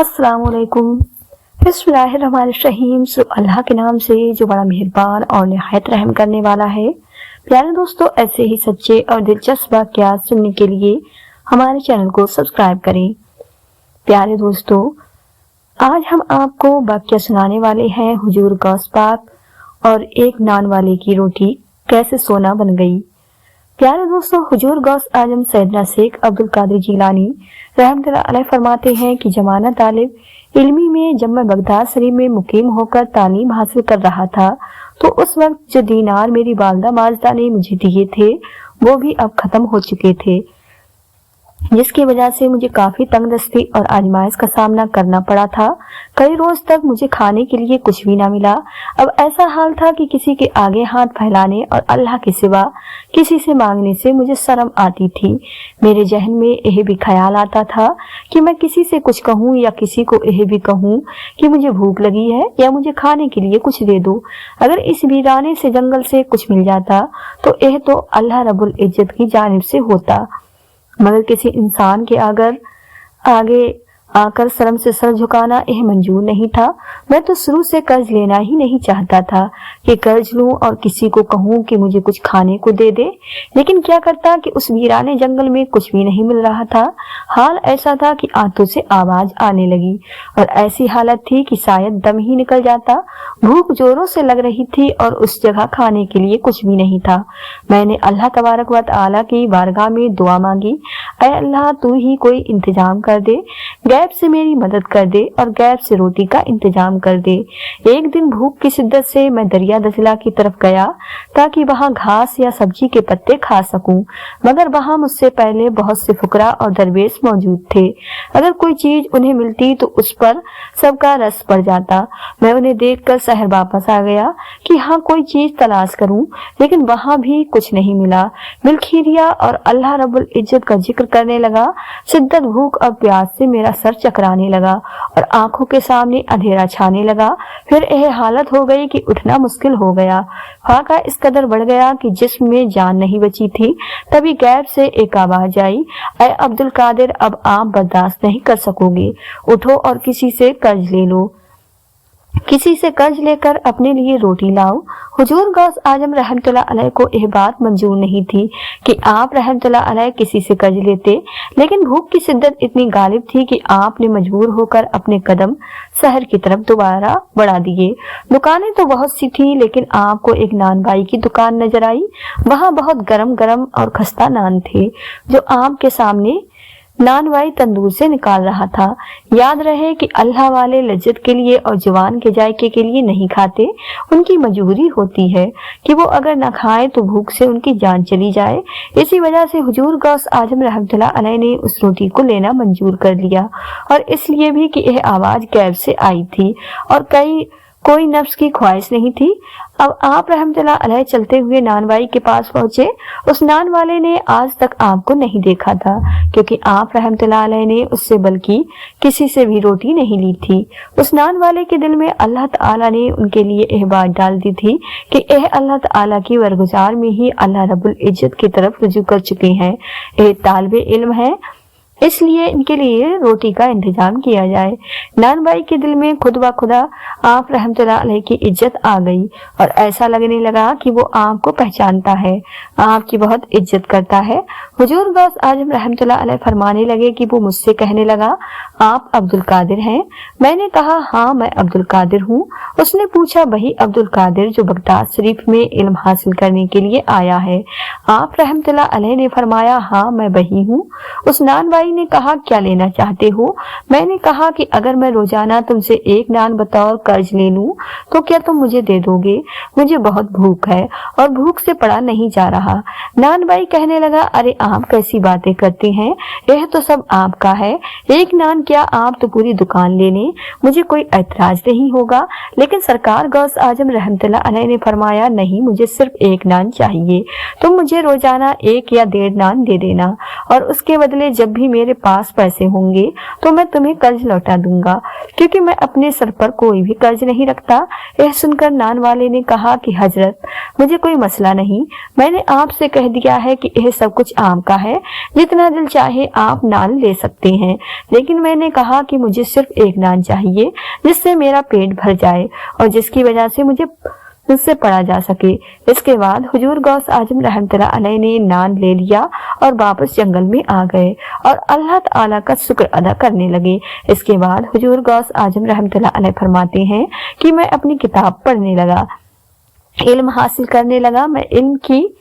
अस्सलाम वालेकुम। बिस्मिल्लाहिर्रहमानिर्रहीम। सो अल्लाह के नाम से जो बड़ा मेहरबान और निहायत रहम करने वाला है। प्यारे दोस्तों, ऐसे ही सच्चे और दिलचस्प वाक़यात सुनने के लिए हमारे चैनल को सब्सक्राइब करें। प्यारे दोस्तों, आज हम आपको वाक़या सुनाने वाले हैं हुजूर गौस पाक और एक नान वाले की रोटी कैसे सोना बन गई। प्यारे दोस्तों, हुजूर गौस आजम सैयदना शेख अब्दुल कादिर जिलानी रहमतुल्लाह अलैह फरमाते हैं कि जमाना तालिब इल्मी में जब मैं बगदाद शरीफ में मुकीम होकर तालीम हासिल कर रहा था तो उस वक्त जो दीनार मेरी वालिदा माजिदा ने मुझे दिए थे वो भी अब खत्म हो चुके थे, जिसकी वजह से मुझे काफी तंगदस्ती और आजमाइश का सामना करना पड़ा था। कई रोज तक मुझे खाने के लिए कुछ भी ना मिला। अब ऐसा हाल था कि किसी के आगे हाथ फैलाने और अल्लाह के सिवा किसी से मांगने से मुझे शर्म आती थी। मेरे जहन में यह भी ख्याल आता था कि मैं किसी से कुछ कहूँ या किसी को यह भी कहूँ कि मुझे भूख लगी है या मुझे खाने के लिए कुछ दे दो। अगर इस वीराने से जंगल से कुछ मिल जाता तो यह तो अल्लाह रब्बुल इज्जत की जानिब से होता, मगर किसी इंसान के आगे आकर शर्म से सर झुकाना यह मंजूर नहीं था। मैं तो शुरू से कर्ज लेना ही नहीं चाहता था कि कर्ज लूं और किसी को कहूं कि मुझे कुछ खाने को दे दे, लेकिन क्या करता कि उस वीराने जंगल में कुछ भी नहीं मिल रहा था। हाल ऐसा था कि आंतों से आवाज आने लगी और ऐसी हालत थी कि शायद दम ही निकल जाता। भूख जोरों से लग रही थी और उस जगह खाने के लिए कुछ भी नहीं था। मैंने अल्लाह तबारक व तआला की बारगाह में दुआ मांगी, ऐ अल्लाह तू ही कोई इंतजाम कर दे, गैब से मेरी मदद कर दे और गैब से रोटी का इंतजाम कर दे। एक दिन भूख की शिद्दत से मैं दरिया दजला की तरफ गया ताकि वहां घास या सब्जी के पत्ते खा सकूं, मगर वहां मुझसे पहले बहुत से फुकरा और दरवेश मौजूद थे। अगर कोई चीज उन्हें मिलती तो उस पर सबका रस पड़ जाता। मैं उन्हें देखकर शहर वापस आ गया कि हाँ कोई चीज तलाश करूं, लेकिन वहां भी कुछ नहीं मिला। बिलखीरिया और अल्लाह रब्बुल इज्जत का जिक्र करने लगा। शिद्दत भूख और प्यास से मेरा सर चकराने लगा और आंखों के सामने अंधेरा छाने लगा। फिर यह हालत हो गई कि उठना मुश्किल हो गया। फाका इस कदर बढ़ गया कि जिस्म में जान नहीं बची थी। तभी गैब से एक आवाज आई, ऐ अब्दुल कादिर, अब आप बर्दाश्त नहीं कर सकोगे, उठो और किसी से कर्ज ले लो, किसी से कर्ज लेकर अपने लिए रोटी लाओ। हुजूर गौस आजम रहमतुल्लाह अलैह को यह बात मंजूर नहीं थी कि आप रहमतुल्लाह अलैह किसी से कर्ज लेते, लेकिन भूख की शिद्दत इतनी गालिब थी कि आपने मजबूर होकर अपने कदम शहर की तरफ दोबारा बढ़ा दिए। दुकानें तो बहुत सी थी, लेकिन आपको एक नान बाई की दुकान नजर आई। वहां बहुत गरम गरम और खस्ता नान थे जो आपके सामने नानवाई तंदूर से निकाल रहा था। याद रहे कि अल्लाह वाले लज्जत के लिए और जुबान के जायके के लिए नहीं खाते, उनकी मजबूरी होती है कि वो अगर न खाए तो भूख से उनकी जान चली जाए। इसी वजह से हुजूर गौस आजम रहमतुल्लाह अलैह ने उस रोटी को लेना मंजूर कर लिया, और इसलिए भी कि यह आवाज गैब से आई थी और कोई नफ्स की ख्वाहिश नहीं थी। अब आप रहमतुल्लाह अलैह चलते हुए नानवाई के पास पहुंचे। उस नान वाले ने आज तक आपको नहीं देखा था, क्योंकि आप रहमतुल्लाह अलैह ने उससे बल्कि किसी से भी रोटी नहीं ली थी। उस नान वाले के दिल में अल्लाह ताला ने उनके लिए यह बात डाल दी थी कि यह अल्लाह ताला की वरगुजार में ही अल्लाह रब्बुल इज्जत की तरफ रुजू कर चुके हैं, यह तालिबे इल्म है, इसलिए इनके लिए रोटी का इंतजाम किया जाए। नान भाई के दिल में खुद ब खुदा आप रहमतुल्लाह अलैह की इज्जत आ गई और ऐसा लगने लगा कि वो आपको पहचानता है, आपकी बहुत इज्जत करता है। हुजूर गौस आजम रहमतुल्लाह अलैह फरमाने लगे कि वो मुझसे कहने लगा, आप अब्दुल कादिर हैं? मैंने कहा, हाँ मैं अब्दुल कादिर हूँ। उसने पूछा, वही अब्दुल कादिर जो बगदाद शरीफ में इल्म हासिल करने के लिए आया है? आप रहमतुल्लाह अलैह ने फरमाया, हाँ मैं वही हूँ। उस नान भाई ने कहा, क्या लेना चाहते हो? मैंने कहा कि अगर मैं रोजाना तुमसे एक नान बतौर कर्ज ले लूं तो क्या तुम मुझे दे दोगे? मुझे बहुत भूख है और भूख से पड़ा नहीं जा रहा। नान भाई कहने लगा, अरे आप कैसी बातें करते हैं, यह तो सब आपका है, एक नान क्या आप तो पूरी दुकान ले लें, मुझे कोई ऐतराज नहीं होगा। लेकिन सरकार गौस आजम रहमतुल्लाह अलैह ने फरमाया, नहीं मुझे सिर्फ एक नान चाहिए, तुम मुझे रोजाना 1 या 1.5 नान दे देना और उसके बदले जब भी मेरे पास पैसे होंगे तो मैं तुम्हें कर्ज लौटा दूंगा, क्योंकि मैं अपने सर पर कोई भी कर्ज नहीं रखता। यह सुनकर नान वाले ने कहा कि हजरत, मुझे कोई मसला नहीं, मैंने आपसे कह दिया है कि यह सब कुछ आम का है, जितना दिल चाहे आप नान ले सकते हैं, लेकिन मैंने कहा कि मुझे सिर्फ एक नान चाहिए जिससे मेरा पेट भर जाए और जिसकी वजह से मुझे उससे पढ़ा जा सके। इसके बाद हुजूर गौस आजम रहमतुल्लाह अलैह ने नान ले लिया और वापस जंगल में आ गए और अल्लाह ताला का शुक्र अदा करने लगे। इसके बाद हुजूर गौस आजम रहमतुल्लाह अलैह फरमाते हैं कि मैं अपनी किताब पढ़ने लगा, इल्म हासिल करने लगा। मैं इल्म की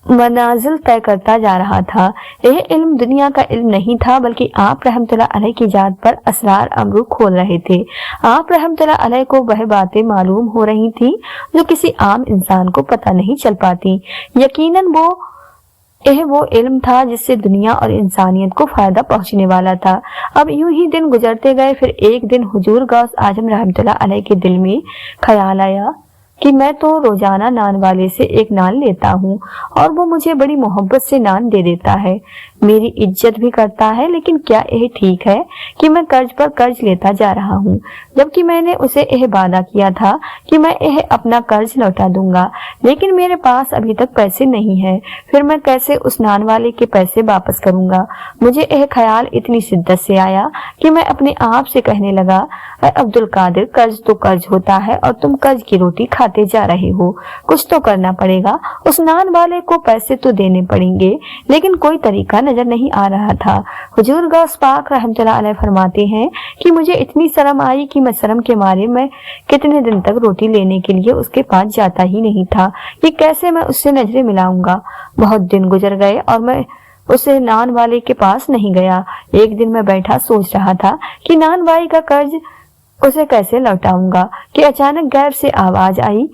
मनाजिल तय करता जा रहा था। यह इल्म दुनिया का इल्म नहीं था, बल्कि आप रहमतुल्लाह अलैह की जात पर असरार अमरू खोल रहे थे। आप रहमतुल्लाह अलैह को वह बातें मालूम हो रही थी जो किसी आम इंसान को पता नहीं चल पाती। यकीनन वो इल्म था जिससे दुनिया और इंसानियत को फायदा पहुंचने वाला था। अब यूं ही दिन गुजरते गए। फिर एक दिन हुजूर गौस आजम रहमतुल्लाह अलैह के दिल में ख्याल आया कि मैं तो रोजाना नान वाले से एक नान लेता हूँ और वो मुझे बड़ी मोहब्बत से नान दे देता है, मेरी इज्जत भी करता है, लेकिन क्या यह ठीक है कि मैं कर्ज पर कर्ज लेता जा रहा हूँ, जबकि मैंने उसे यह वादा किया था कि मैं यह अपना कर्ज लौटा दूंगा, लेकिन मेरे पास अभी तक पैसे नहीं है। फिर मैं कैसे उस नान वाले के पैसे वापस करूंगा। मुझे यह ख्याल इतनी शिद्दत से आया कि मैं अपने आप से कहने लगा, अब्दुल कादिर, कर्ज तो कर्ज होता है और तुम कर्ज की रोटी खाते जा रहे हो, कुछ तो करना पड़ेगा। उस नान वाले को पैसे तो देने पड़ेंगे, लेकिन कोई तरीका नजर नहीं आ रहा था। हुजूर गौस पाक रहमतुल्लाह अलैह फरमाते हैं कि मुझे इतनी शर्म आई कि मैं शर्म के मारे मैं कितने दिन तक रोटी लेने के लिए उसके पास जाता ही नहीं था कि कैसे मैं उससे नजरें मिलाऊंगा। बहुत दिन गुजर गए और मैं उसे नान वाले के पास नहीं गया। एक दिन मैं बैठा सोच रहा था कि नान भाई का कर्ज उसे कैसे लौटाऊंगा कि अचानक गैब से आवाज आई।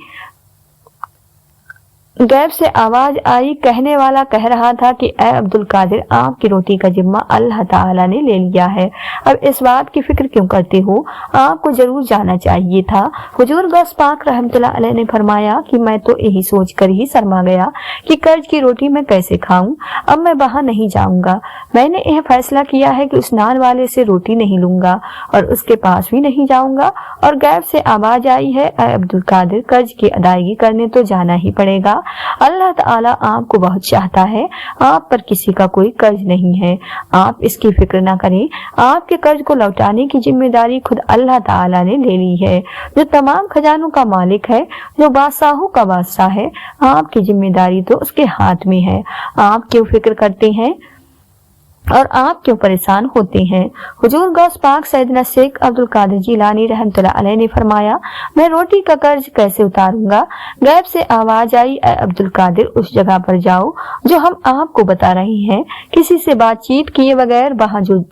कहने वाला कह रहा था कि ए अब्दुल कादिर, आपकी रोटी का जिम्मा अल्लाह ताला ने ले लिया है, अब इस बात की फिक्र क्यों करते हो, आपको जरूर जाना चाहिए था। हुजूर गौस पाक रहमतुल्लाह अलैह ने फरमाया कि मैं तो यही सोचकर ही शर्मा गया कि कर्ज की रोटी मैं कैसे खाऊं, अब मैं वहां नहीं जाऊंगा। मैंने यह फैसला किया है कि उस नान वाले से रोटी नहीं लूंगा और उसके पास भी नहीं जाऊंगा। और गैब से आवाज आई है, ए अब्दुल कादिर, कर्ज की अदायगी करने तो जाना ही पड़ेगा। अल्लाह ताला आपको बहुत चाहता है, आप पर किसी का कोई कर्ज नहीं है, आप इसकी फिक्र ना करें। आपके कर्ज को लौटाने की जिम्मेदारी खुद अल्लाह ताला ने ले ली है, जो तमाम खजानों का मालिक है, जो बादशाहों का बादशाह है। आपकी जिम्मेदारी तो उसके हाथ में है। आप क्यों फिक्र करते हैं और आप क्यों परेशान होते हैं। हुजूर गौस पाक सैयदना शेख अब्दुल कादिर जिलानी रहमतुल्लाह अलैह ने फरमाया, मैं रोटी का कर्ज कैसे उतारूंगा। गैब से आवाज आई, ए अब्दुल कादिर, उस जगह पर जाओ जो हम आपको बता रहे हैं, किसी से बातचीत किए बगैर वहां जो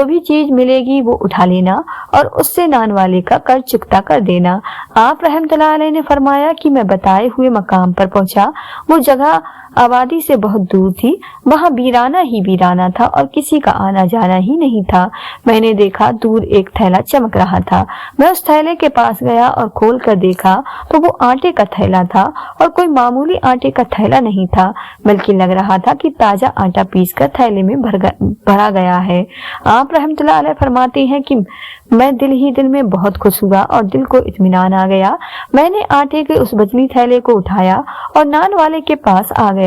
भी चीज मिलेगी वो उठा लेना और उससे नान वाले का कर्ज चुकता कर देना। आप रहमतुल्लाह अलैह ने फरमाया कि मैं बताए हुए मकाम पर पहुंचा। वो जगह आबादी से बहुत दूर थी, वहां वीराना ही वीराना था और किसी का आना जाना ही नहीं था। मैंने देखा दूर एक थैला चमक रहा था। मैं उस थैले के पास गया और खोल कर देखा तो वो आटे का थैला था और कोई मामूली आटे का थैला नहीं था, बल्कि लग रहा था कि ताजा आटा पीसकर थैले में भरा गया है। आप रहमतुल्लाह अलैह फरमाते हैं कि मैं दिल ही दिल में बहुत खुश हुआ और दिल को इत्मीनान आ गया। मैंने आटे के उस वजनी थैले को उठाया और नान वाले के पास आ गया।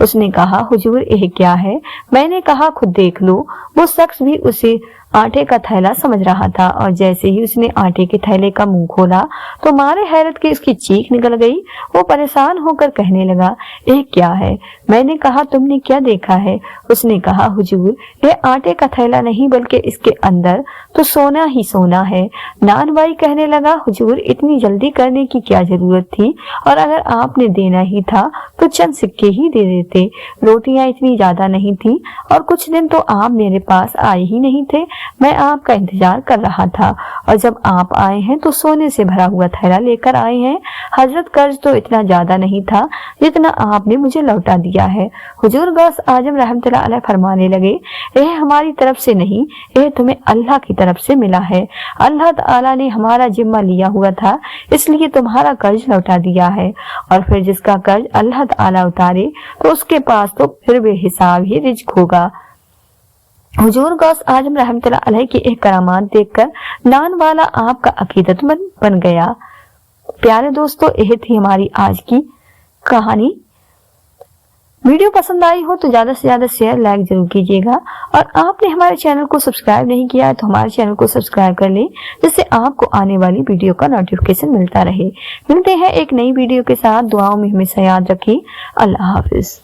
उसने कहा, हुजूर यह क्या है। मैंने कहा, खुद देख लो। वो शख्स भी उसे आटे का थैला समझ रहा था और जैसे ही उसने आटे के थैले का मुंह खोला तो मारे हैरत के उसकी चीख निकल गई। वो परेशान होकर कहने लगा, यह क्या है। मैंने कहा, तुमने क्या देखा है। उसने कहा, हुजूर, यह आटे का थैला नहीं बल्कि इसके अंदर तो सोना ही सोना है। नानबाई कहने लगा, हुजूर, इतनी जल्दी करने की क्या जरूरत थी, और अगर आपने देना ही था तो चंद सिक्के ही दे देते। रोटियां इतनी ज्यादा नहीं थी और कुछ दिन तो आप मेरे पास आए ही नहीं थे। मैं आपका इंतजार कर रहा था और जब आप आए हैं तो सोने से भरा हुआ थैला लेकर आए हैं। हजरत, कर्ज तो इतना ज्यादा नहीं था जितना आपने मुझे लौटा दिया है। हुजूर गौस आजम रहमतुल्लाह अलैह फरमाने लगे, यह हमारी तरफ से नहीं, यह तुम्हें अल्लाह की तरफ से मिला है। अल्लाह ताला ने हमारा जिम्मा लिया हुआ था, इसलिए तुम्हारा कर्ज लौटा दिया है। और फिर जिसका कर्ज अल्लाह ताला उतारे तो उसके पास तो फिर बेहिसाब ही रिज्क होगा। हुजूर गौस आजम रहमतुल्लाह अलैह की एक करामात देखकर नान वाला आपका अकीदतमंद बन गया। प्यारे दोस्तों, यह थी हमारी आज की कहानी। वीडियो पसंद आई हो तो ज्यादा से ज्यादा शेयर लाइक जरूर कीजिएगा, और आपने हमारे चैनल को सब्सक्राइब नहीं किया है तो हमारे चैनल को सब्सक्राइब कर लें, जिससे आपको आने वाली वीडियो का नोटिफिकेशन मिलता रहे। मिलते हैं एक नई वीडियो के साथ। दुआओं में हमेशा याद रखें। अल्लाह हाफिज।